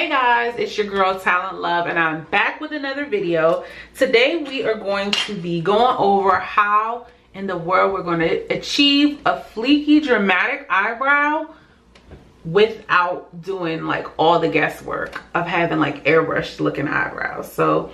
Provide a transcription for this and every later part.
Hey guys, it's your girl Talent Love, and I'm back with another video. Today we are going to be going over how in the world we're going to achieve a fleeky dramatic eyebrow without doing like all the guesswork of having like airbrushed looking eyebrows. So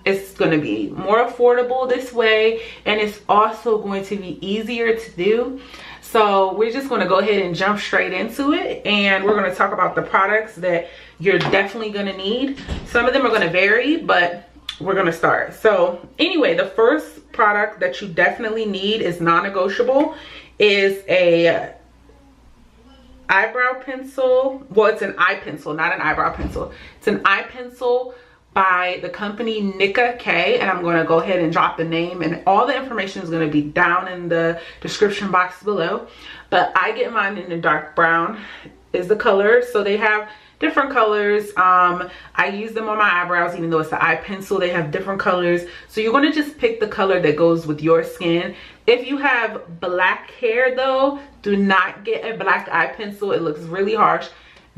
it's going to be more affordable this way, and it's also going to be easier to do. So we're just going to go ahead and jump straight into it, and we're going to talk about the products that you're definitely going to need. Some of them are going to vary, but we're going to start. So anyway, the first product that you definitely need is non-negotiable is a eyebrow pencil. Well, it's an eye pencil, not an eyebrow pencil. It's an eye pencil by the company Nicka K, and I'm going to go ahead and drop the name, and all the information is going to be down in the description box below. But I get mine in the dark brown is the color. So they have different colors. I use them on my eyebrows, even though it's the eye pencil. They have different colors, so you're going to just pick the color that goes with your skin. If you have black hair though, do not get a black eye pencil. It looks really harsh.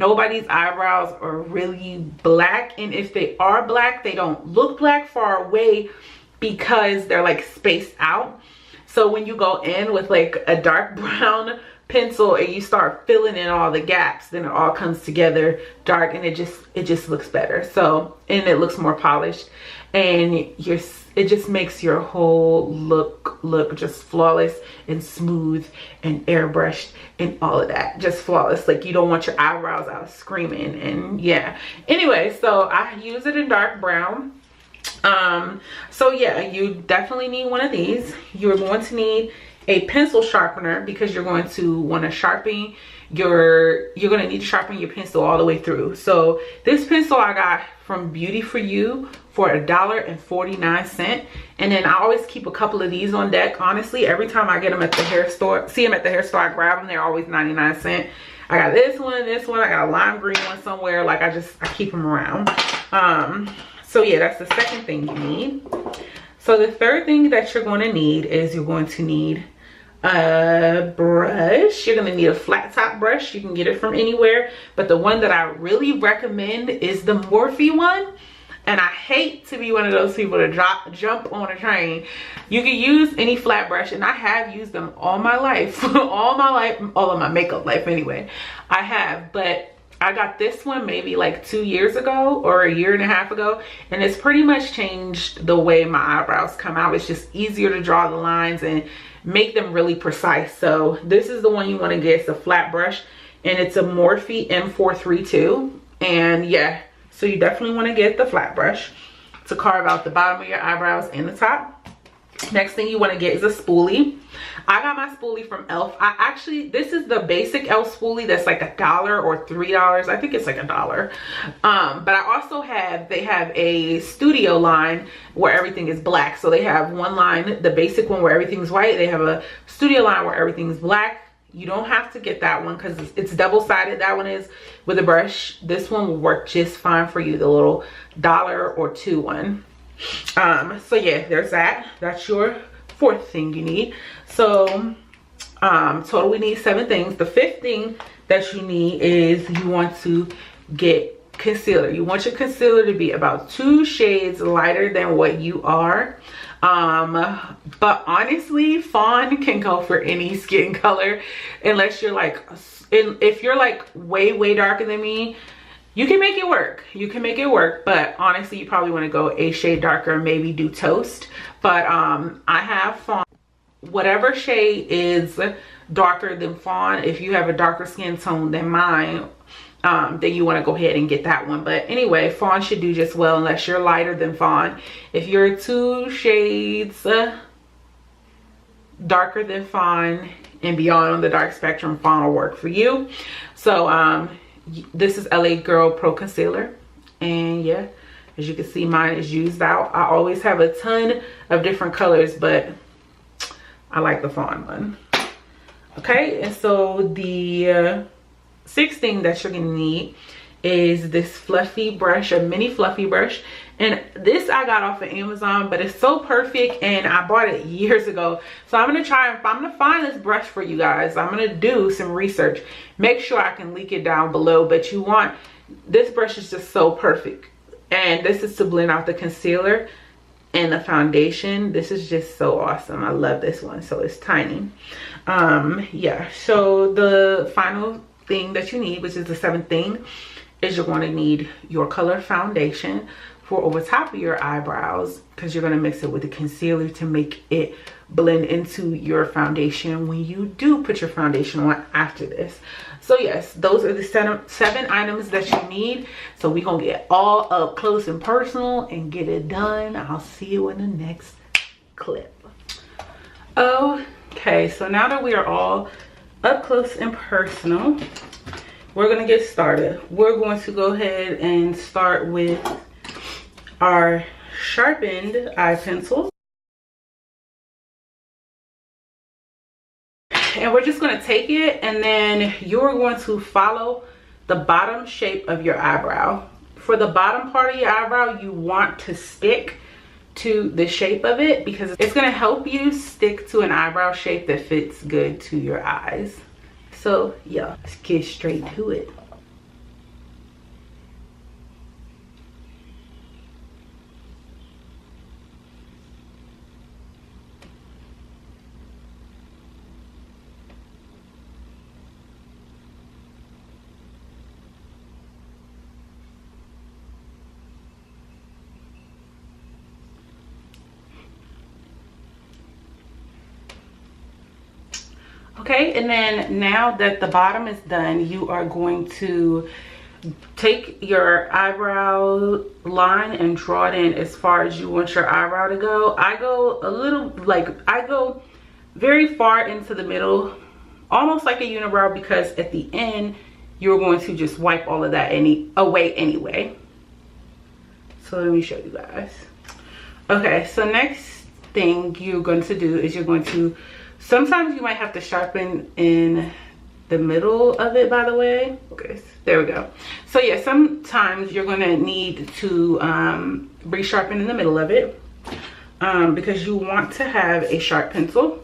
Nobody's eyebrows are really black, and if they are black, they don't look black far away because they're like spaced out. So when you go in with like a dark brown pencil and you start filling in all the gaps, then it all comes together dark, and it just looks better. So, and it looks more polished, and it just makes your whole look just flawless and smooth and airbrushed and all of that, just flawless. Like, you don't want your eyebrows out screaming. And yeah, anyway, so I use it in dark brown. So yeah, you definitely need one of these. You're going to need a pencil sharpener because you're going to want to sharpen you're going to need to sharpen your pencil all the way through. So this pencil I got from Beauty For You for $1.49, and then I always keep a couple of these on deck. Honestly, every time I get them at the hair store, see them at the hair store, I grab them. They're always 99¢. I got this one, I got a lime green one somewhere. Like, I keep them around. So yeah, that's the second thing you need. So the third thing that you're going to need is you're going to need a brush. You're going to need a flat top brush. You can get it from anywhere, but the one that I really recommend is the Morphe one. And I hate to be one of those people to jump on a train. You can use any flat brush, and I have used them all my life. all of my makeup life anyway. I have, but I got this one maybe like 2 years ago or a year and a half ago, and it's pretty much changed the way my eyebrows come out. It's just easier to draw the lines and make them really precise. So this is the one you want to get. It's a flat brush, and it's a Morphe M432. And yeah, so you definitely want to get the flat brush to carve out the bottom of your eyebrows and the top. Next thing you want to get is a spoolie. I got my spoolie from Elf. This is the basic Elf spoolie that's like $1 or $3. I think it's like $1. But I also they have a studio line where everything is black. So they have one line, the basic one where everything's white. They have a studio line where everything's black. You don't have to get that one because it's double-sided. That one is with a brush. This one will work just fine for you, the little $1 or $2 one. So yeah, there's that. That's your fourth thing you need. So total we need 7 things. The fifth thing that you need is you want to get concealer. You want your concealer to be about 2 shades lighter than what you are. But honestly, Fawn can go for any skin color, unless you're like, if you're like way darker than me, you can make it work. You can make it work, but honestly, you probably want to go a shade darker, maybe do toast. But I have Fawn. Whatever shade is darker than Fawn, if you have a darker skin tone than mine, then you want to go ahead and get that one. But anyway, Fawn should do just well unless you're lighter than Fawn. If you're 2 shades darker than Fawn and beyond on the dark spectrum, Fawn will work for you. So this is LA Girl Pro Concealer, and yeah, as you can see, mine is used out. I always have a ton of different colors, but I like the Fawn one. Okay, and so the sixth thing that you're gonna need is this fluffy brush, a mini fluffy brush. And this I got off of Amazon, but it's so perfect, and I bought it years ago. So I'm gonna find this brush for you guys. I'm gonna do some research, make sure I can link it down below. But you want This brush is just so perfect. And this is to blend out the concealer and the foundation. This is just so awesome. I love this one. So it's tiny. Yeah, so the final thing that you need, which is the seventh thing, is you're going to need your color foundation for over top of your eyebrows, because you're going to mix it with the concealer to make it blend into your foundation when you do put your foundation on after this. So yes, those are the seven items that you need. So we're gonna get all up close and personal and get it done. I'll see you in the next clip. Okay, so now that we are all up close and personal, we're gonna get started. We're going to go ahead and start with our sharpened eye pencil. And we're just going to take it, and then you're going to follow the bottom shape of your eyebrow. For the bottom part of your eyebrow, you want to stick to the shape of it, because it's going to help you stick to an eyebrow shape that fits good to your eyes. So yeah, let's get straight to it. Okay, and then now that the bottom is done, you are going to take your eyebrow line and draw it in as far as you want your eyebrow to go. I go a little, I go very far into the middle, almost like a unibrow, because at the end you're going to just wipe all of that away anyway. So let me show you guys. Okay, so next thing you're going to do is you're going to, sometimes you might have to sharpen in the middle of it, by the way. Okay, there we go. So yeah, sometimes you're gonna need to re-sharpen in the middle of it, because you want to have a sharp pencil.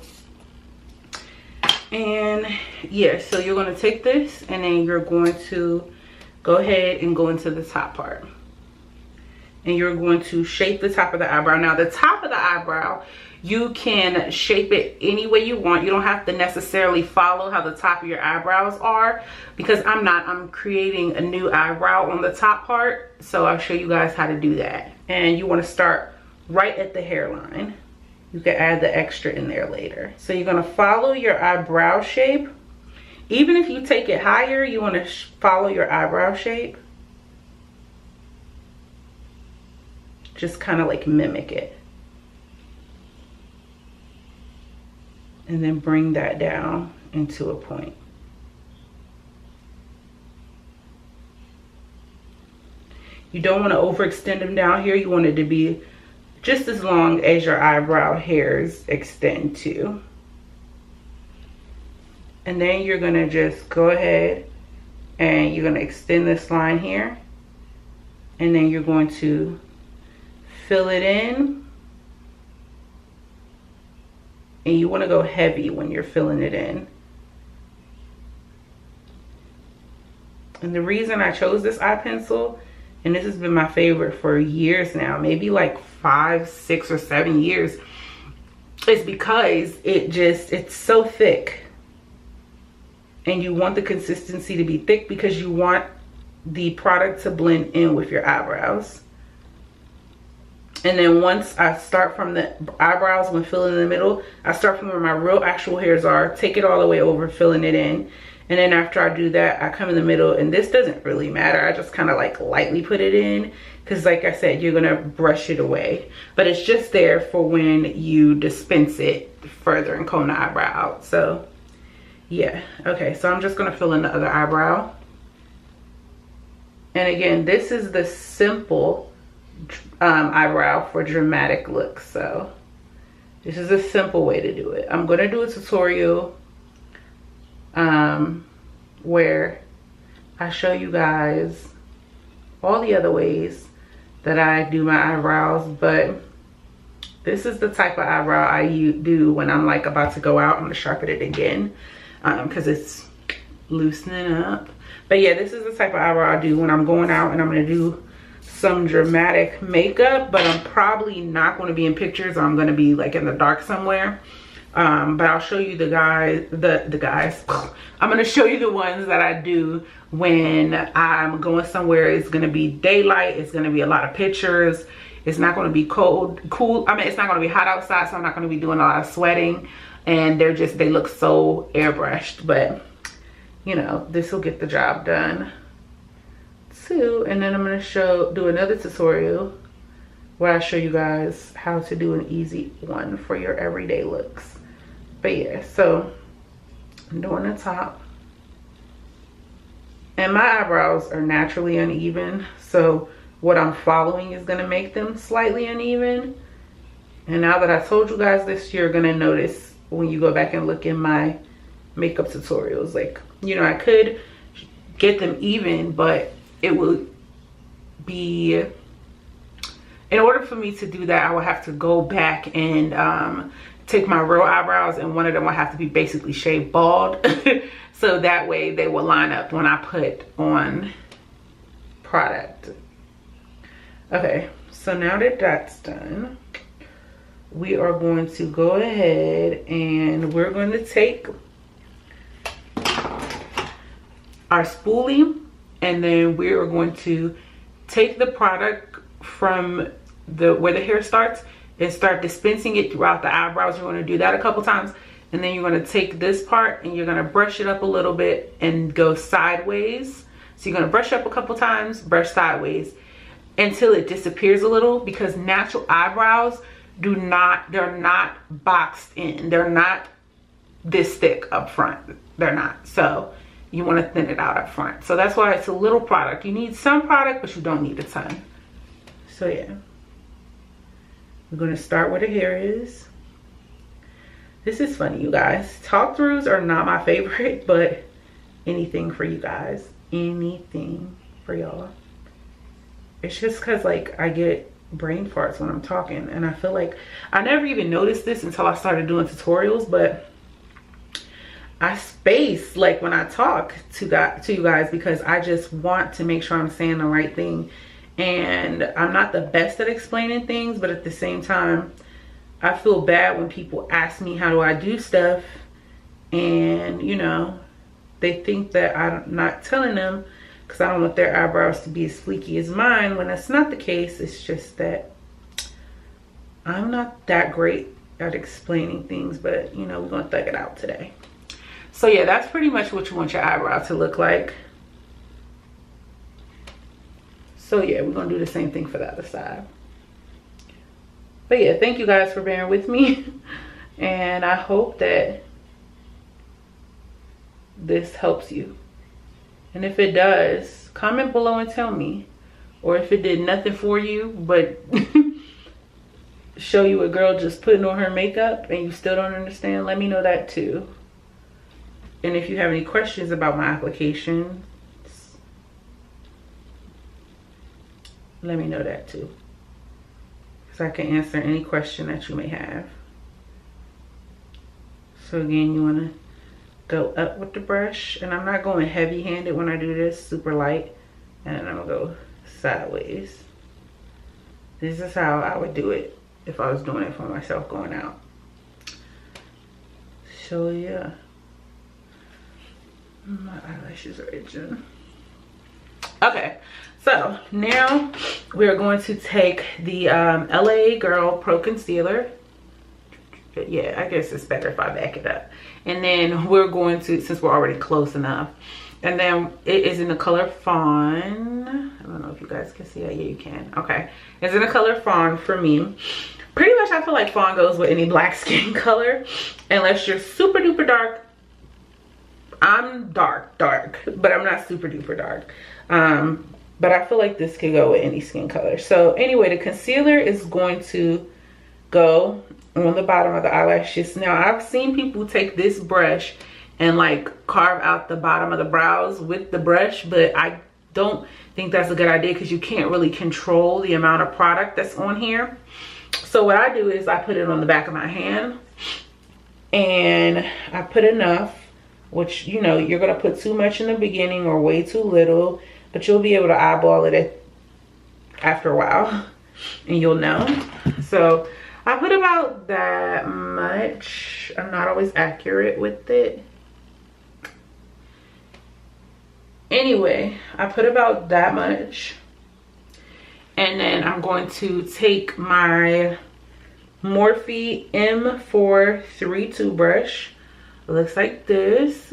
And yeah, so you're gonna take this, and then you're going to go ahead and go into the top part. And you're going to shape the top of the eyebrow. Now the top of the eyebrow, you can shape it any way you want. You don't have to necessarily follow how the top of your eyebrows are, because I'm creating a new eyebrow on the top part. So I'll show you guys how to do that. And you want to start right at the hairline. You can add the extra in there later. So you're going to follow your eyebrow shape. Even if you take it higher, you want to follow your eyebrow shape. Just kind of like mimic it. And then bring that down into a point. You don't want to overextend them down here. You want it to be just as long as your eyebrow hairs extend to. And then you're going to just go ahead and you're going to extend this line here. And then you're going to fill it in. And you want to go heavy when you're filling it in. And the reason I chose this eye pencil, and this has been my favorite for years now, maybe like 5, 6, or 7 years, is because it's so thick. And you want the consistency to be thick because you want the product to blend in with your eyebrows. And then once I start from the eyebrows, when filling in the middle, I start from where my real actual hairs are, take it all the way over, filling it in. And then after I do that, I come in the middle, and this doesn't really matter. I just kind of like lightly put it in, because like I said, you're gonna brush it away. But it's just there for when you dispense it further and comb the eyebrow out. So yeah, okay, so I'm just gonna fill in the other eyebrow. And again, this is the simple eyebrow for dramatic looks. So this is a simple way to do it. I'm going to do a tutorial where I show you guys all the other ways that I do my eyebrows, but this is the type of eyebrow I do when I'm like about to go out. I'm going to sharpen it again because it's loosening up. But yeah, this is the type of eyebrow I do when I'm going out and I'm gonna do some dramatic makeup, but I'm probably not going to be in pictures, or I'm going to be like in the dark somewhere. But I'll show you the guys, the guys. I'm going to show you the ones that I do when I'm going somewhere. It's going to be daylight. It's going to be a lot of pictures. It's not going to be cool. I mean, it's not going to be hot outside, so I'm not going to be doing a lot of sweating. And they look so airbrushed, but you know, this will get the job done too. And then I'm going to do another tutorial where I show you guys how to do an easy one for your everyday looks. But yeah, so I'm doing the top, and my eyebrows are naturally uneven, so what I'm following is going to make them slightly uneven. And now that I told you guys this, you're going to notice when you go back and look in my makeup tutorials, like, you know, I could get them even, but it will be, in order for me to do that, I would have to go back and take my real eyebrows, and one of them will have to be basically shaved bald. So that way they will line up when I put on product. Okay, so now that that's done, we are going to go ahead and we're going to take our spoolie, and then we are going to take the product from where the hair starts and start dispensing it throughout the eyebrows. You're going to do that a couple times, and then you're going to take this part and you're going to brush it up a little bit and go sideways. So you're going to brush up a couple times, brush sideways until it disappears a little, because natural eyebrows they're not boxed in. They're not this thick up front. They're not. So you want to thin it out up front. So that's why it's a little product. You need some product, but you don't need a ton. So yeah, we're going to start where the hair is. This is funny, you guys. Talk throughs are not my favorite, but anything for you guys. Anything for y'all. It's just because, like, I get brain farts when I'm talking, and I feel like I never even noticed this until I started doing tutorials, but I space like when I talk to you guys, because I just want to make sure I'm saying the right thing. And I'm not the best at explaining things, but at the same time, I feel bad when people ask me how do I do stuff, and you know, they think that I'm not telling them because I don't want their eyebrows to be as fleeky as mine, when that's not the case. It's just that I'm not that great at explaining things, but you know, we're gonna thug it out today. So yeah, that's pretty much what you want your eyebrow to look like. So yeah, we're gonna do the same thing for the other side. But yeah, thank you guys for bearing with me. And I hope that this helps you. And if it does, comment below and tell me. Or if it did nothing for you, but show you a girl just putting on her makeup and you still don't understand, let me know that too. And if you have any questions about my application, let me know that too, so I can answer any question that you may have. So again, you want to go up with the brush, and I'm not going heavy handed when I do this, super light, and then I'm gonna go sideways. This is how I would do it if I was doing it for myself going out. So yeah, my eyelashes are itching. Okay, so now we're going to take the LA Girl Pro Concealer. Yeah, I guess it's better if I back it up. And then we're going to, since we're already close enough, and then it is in the color Fawn. I don't know if you guys can see that. Yeah, you can. Okay, it's in the color Fawn for me. Pretty much I feel like Fawn goes with any black skin color, unless you're super duper dark. I'm dark, but I'm not super duper dark. But I feel like this could go with any skin color. So anyway, the concealer is going to go on the bottom of the eyelashes. Now, I've seen people take this brush and like carve out the bottom of the brows with the brush, but I don't think that's a good idea because you can't really control the amount of product that's on here. So what I do is I put it on the back of my hand, and I put enough which, you know, you're gonna put too much in the beginning or way too little, but you'll be able to eyeball it after a while and you'll know. So I put about that much. I'm not always accurate with it. Anyway, I put about that much. And then I'm going to take my Morphe M432 brush. It looks like this.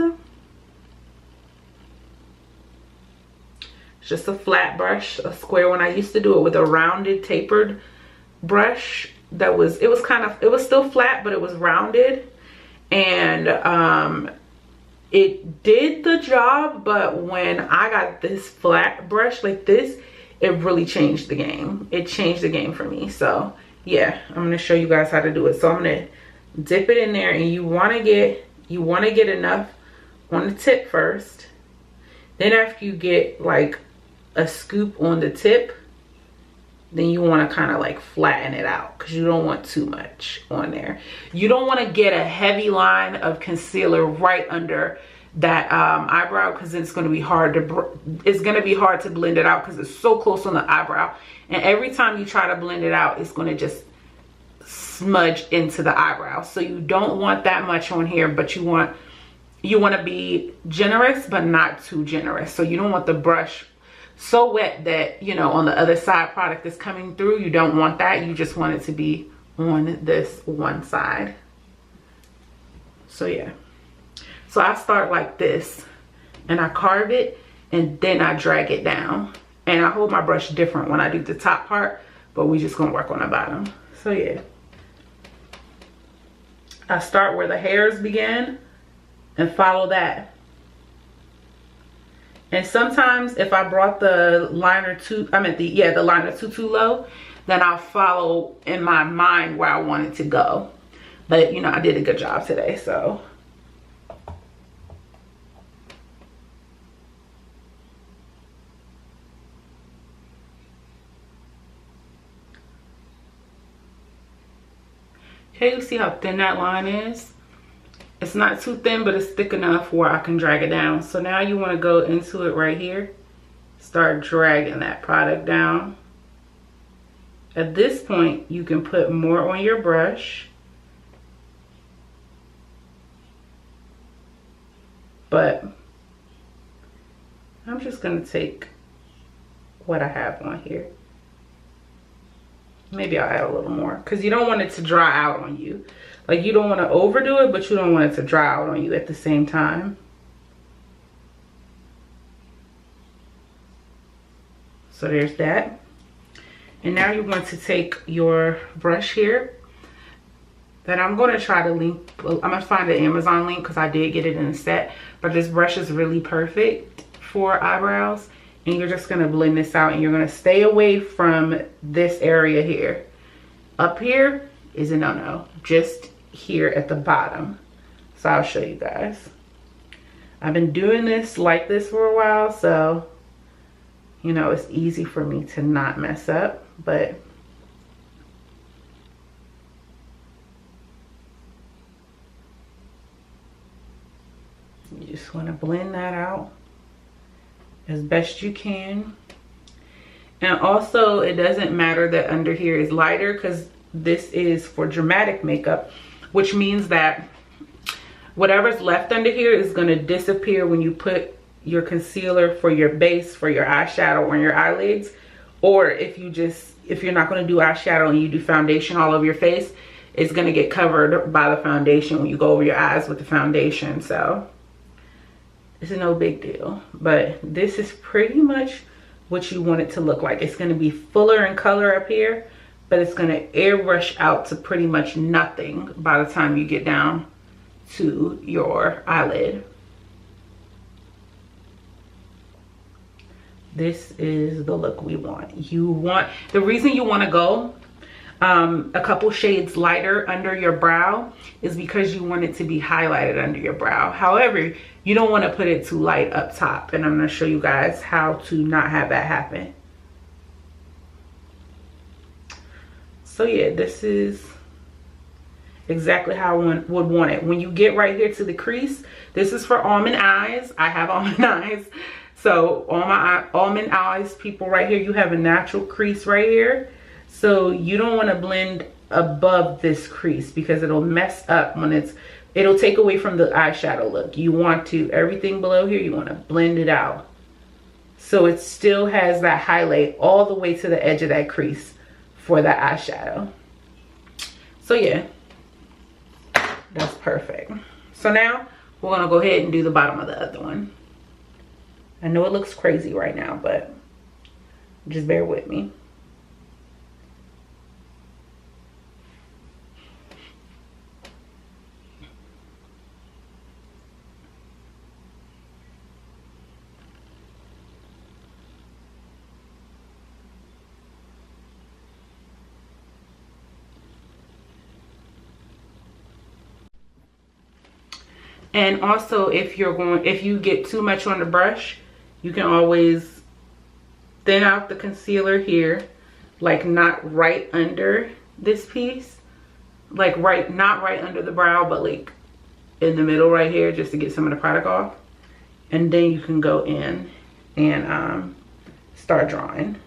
It's just a flat brush, a square one. I used to do it with a rounded tapered brush that was, it was still flat, but it was rounded. And it did the job, but when I got this flat brush like this, it really changed the game. It changed the game for me. So yeah, I'm gonna show you guys how to do it. So I'm gonna dip it in there, and you wanna get enough on the tip first. Then after you get like a scoop on the tip, then you want to kind of like flatten it out because you don't want too much on there. You don't want to get a heavy line of concealer right under that eyebrow, because it's going to be hard to blend it out because it's so close on the eyebrow, and every time you try to blend it out, it's going to just smudge into the eyebrow. So you don't want that much on here, but you want to be generous but not too generous. So you don't want the brush so wet that, you know, on the other side product is coming through. You don't want that. You just want it to be on this one side. So yeah, so I start like this and I carve it and then I drag it down, and I hold my brush different when I do the top part, but we just gonna work on the bottom. So yeah, I start where the hairs begin and follow that. And sometimes if I brought the liner the liner too low, then I'll follow in my mind where I want it to go. But you know, I did a good job today, so. Okay, you see how thin that line is? It's not too thin, but it's thick enough where I can drag it down. So now you want to go into it right here. Start dragging that product down. At this point, you can put more on your brush. But I'm just going to take what I have on here. Maybe I'll add a little more because you don't want it to dry out on you. Like, you don't want to overdo it, but you don't want it to dry out on you at the same time. So there's that. And now you're going to take your brush here that I'm going to try to link. I'm going to find the Amazon link because I did get it in a set. But this brush is really perfect for eyebrows. And you're just going to blend this out, and you're going to stay away from this area here. Up here is a no-no. Just here at the bottom. So I'll show you guys. I've been doing this like this for a while, so you know, it's easy for me to not mess up, but you just want to blend that out as best you can. And also, it doesn't matter that under here is lighter because this is for dramatic makeup, which means that whatever's left under here is going to disappear when you put your concealer for your base, for your eyeshadow or your eyelids. Or if you're not going to do eyeshadow and you do foundation all over your face, it's going to get covered by the foundation when you go over your eyes with the foundation. So it's no big deal. But this is pretty much what you want it to look like. It's going to be fuller in color up here, but it's going to airbrush out to pretty much nothing by the time you get down to your eyelid. This is the look we want. The reason you want to go a couple shades lighter under your brow is because you want it to be highlighted under your brow. However, you don't want to put it too light up top, and I'm going to show you guys how to not have that happen. So yeah, it's exactly how I would want it. When you get right here to the crease, this is for almond eyes. I have almond eyes. So all my almond eyes people right here, you have a natural crease right here. So you don't want to blend above this crease because it'll mess up when it'll take away from the eyeshadow look. You want to, everything below here, you want to blend it out. So it still has that highlight all the way to the edge of that crease for that eyeshadow. So yeah, that's perfect. So now we're gonna go ahead and do the bottom of the other one. I know it looks crazy right now, but just bear with me. And also, if you get too much on the brush, you can always thin out the concealer here, like not right under this piece, like not right under the brow, but like in the middle right here, just to get some of the product off. And then you can go in and start drawing.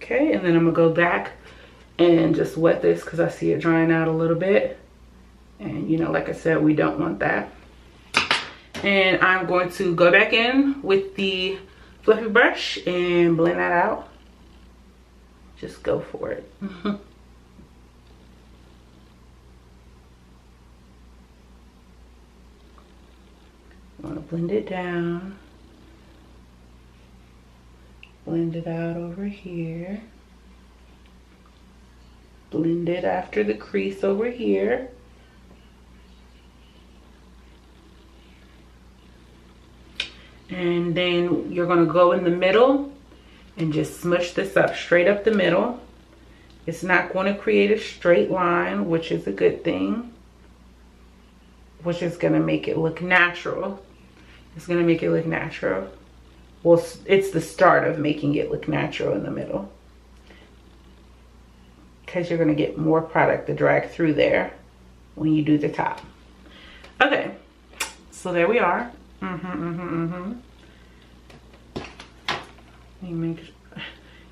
Okay, and then I'm gonna go back and just wet this because I see it drying out a little bit. And you know, like I said, we don't want that. And I'm going to go back in with the fluffy brush and blend that out. Just go for it. I want to blend it down. Blend it out over here. Blend it after the crease over here. And then you're going to go in the middle and just smush this up straight up the middle. It's not going to create a straight line, which is a good thing, which is going to make it look natural. It's going to make it look natural. Well, it's the start of making it look natural in the middle, because you're going to get more product to drag through there when you do the top. Okay, so there we are.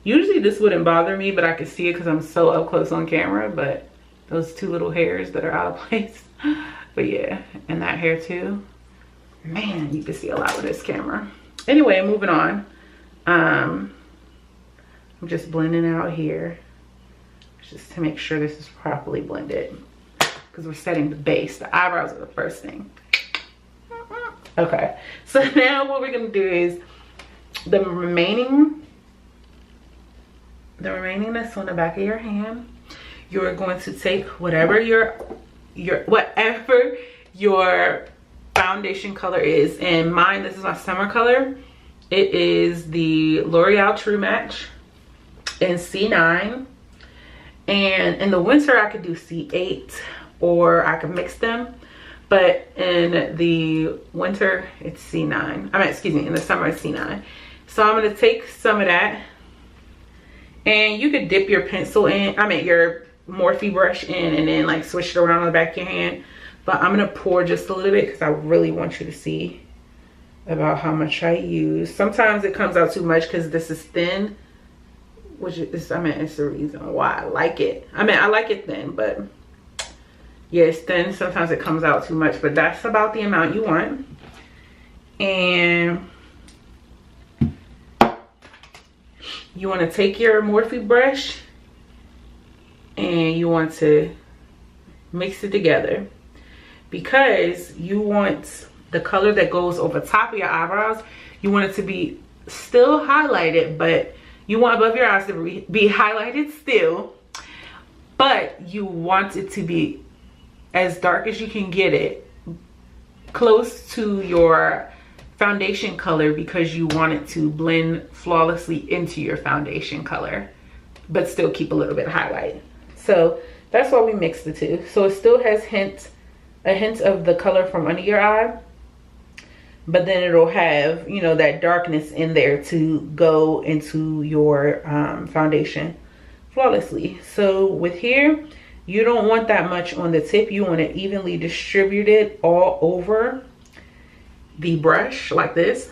Usually this wouldn't bother me, but I can see it because I'm so up close on camera, but those two little hairs that are out of place. But yeah, and that hair too. Man, you can see a lot with this camera. Anyway, moving on. I'm just blending out here just to make sure this is properly blended, because we're setting the base. The eyebrows are the first thing. Okay, so now what we're gonna do is the remaining that's on the back of your hand. You're going to take whatever your foundation color is, and mine, this is my summer color. It is the L'Oreal True Match in C9, and in the winter I could do C8 or I could mix them, but in the winter it's C9. I mean, excuse me, in the summer it's C9. So I'm going to take some of that, and you could dip your pencil in, your Morphe brush in, and then like switch it around on the back of your hand. But I'm gonna pour just a little bit because I really want you to see about how much I use. Sometimes it comes out too much because this is thin, which is, it's the reason why I like it. I like it thin, but yeah, it's thin. Sometimes it comes out too much, but that's about the amount you want. And you want to take your Morphe brush and you want to mix it together, because you want the color that goes over top of your eyebrows, you want it to be still highlighted, but you want above your eyes to be highlighted still, but you want it to be as dark as you can get it, close to your foundation color, because you want it to blend flawlessly into your foundation color, but still keep a little bit of highlight. So that's why we mix the two. So it still has a hint of the color from under your eye, but then it'll have, you know, that darkness in there to go into your foundation flawlessly. So with here, you don't want that much on the tip. You want it evenly distributed all over the brush like this.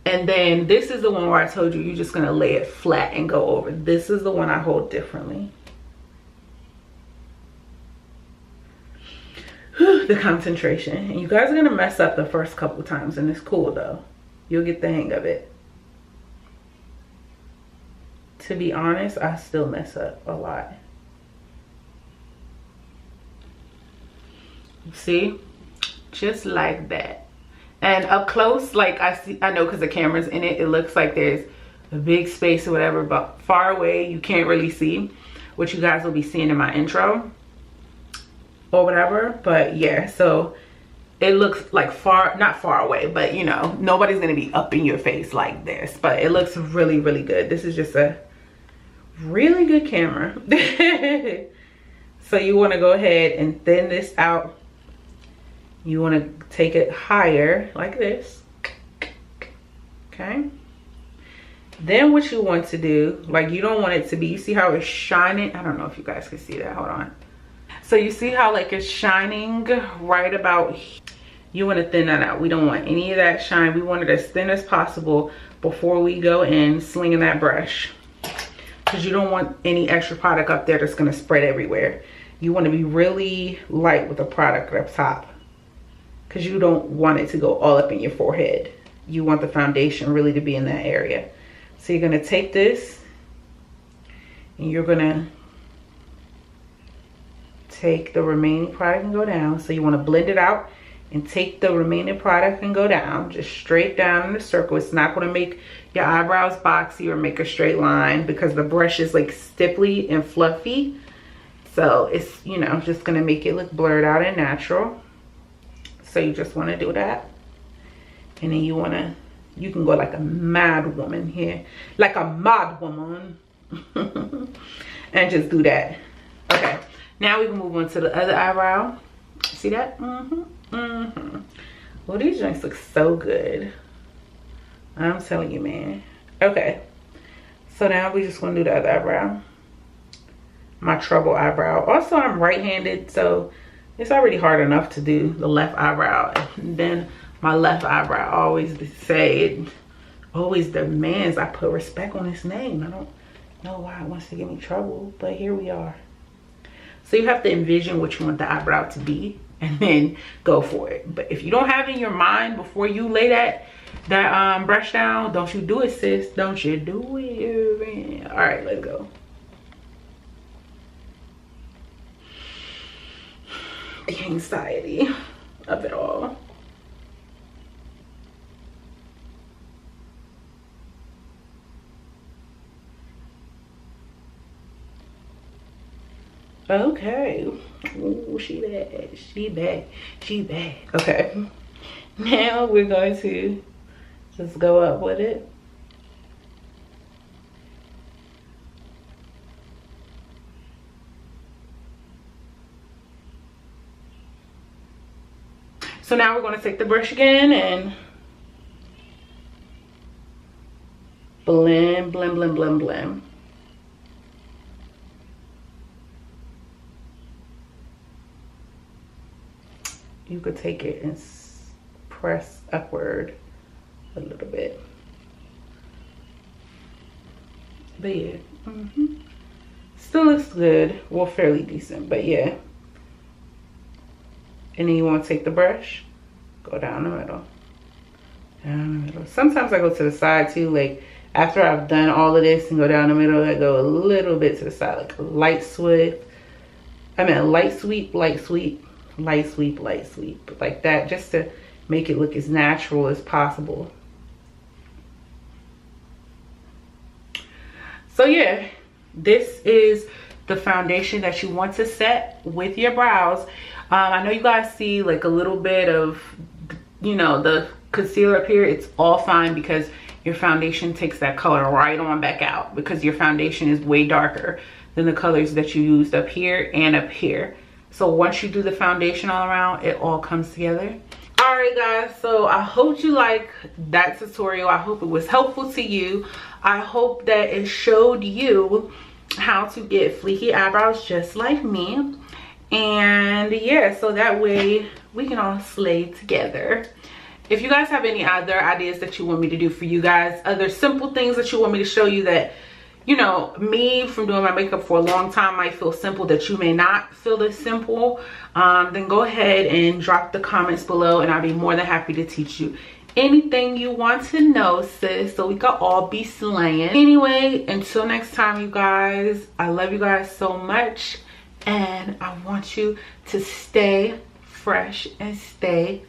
And then this is the one where I told you you're just gonna lay it flat and go over. This is the one I hold differently. The concentration. And you guys are gonna mess up the first couple times, and it's cool though. You'll get the hang of it. To be honest, I still mess up a lot. See? Just like that. And up close, like I know because the camera's in it, it looks like there's a big space or whatever, but far away you can't really see, which you guys will be seeing in my intro or whatever. But yeah, so it looks like not far away, but you know, nobody's gonna be up in your face like this, but it looks really, really good. This is just a really good camera. So you want to go ahead and thin this out. You want to take it higher like this. Okay. Then what you want to do, like you don't want it to be, you see how it's shining? I don't know if you guys can see that. Hold on. So you see how like it's shining right about here? You want to thin that out. We don't want any of that shine. We want it as thin as possible before we go in slinging that brush, because you don't want any extra product up there that's going to spread everywhere. You want to be really light with the product up top, because you don't want it to go all up in your forehead. You want the foundation really to be in that area. So you're going to take this and you're going to take the remaining product and go down. So you want to blend it out and take the remaining product and go down, just straight down in a circle. It's not going to make your eyebrows boxy or make a straight line, because the brush is like stipply and fluffy. So it's, you know, just going to make it look blurred out and natural. So you just want to do that. And then you can go like a mad woman here, like a mad woman. And just do that. Okay, now we can move on to the other eyebrow. See that? Well, these joints look so good, I'm telling you, man. Okay, so now we just want to do the other eyebrow, my trouble eyebrow. Also, I'm right-handed, so it's already hard enough to do the left eyebrow. And then my left eyebrow, always say it always demands I put respect on his name. I don't know why it wants to give me trouble, but here we are. So you have to envision what you want the eyebrow to be and then go for it. But if you don't have it in your mind before you lay that brush down, don't you do it, sis. Don't you do it. All right, let's go. The anxiety of it all. Okay. Ooh, she bad. She bad. She bad. Okay. Now we're going to just go up with it. So now we're going to take the brush again and blend, blend, blend, blend, blend. You could take it and press upward a little bit. But yeah, still looks good. Well, fairly decent, but yeah. And then you want to take the brush, go down the middle. Down the middle. Sometimes I go to the side too, like after I've done all of this and go down the middle, I go a little bit to the side, like light sweep. Light sweep, light sweep, light sweep, light sweep, like that, just to make it look as natural as possible. So yeah, this is the foundation that you want to set with your brows. I know you guys see like a little bit of, you know, the concealer up here. It's all fine because your foundation takes that color right on back out, because your foundation is way darker than the colors that you used up here and up here. So once you do the foundation all around, it all comes together. All right guys, so I hope you like that tutorial. I hope it was helpful to you. I hope that it showed you how to get fleeky eyebrows just like me. And yeah, so that way we can all slay together. If you guys have any other ideas that you want me to do for you guys, other simple things that you want me to show you that, you know, me from doing my makeup for a long time might feel simple that you may not feel as simple, then go ahead and drop the comments below and I'll be more than happy to teach you anything you want to know, sis, so we can all be slaying. Anyway, until next time, you guys, I love you guys so much and I want you to stay fresh and stay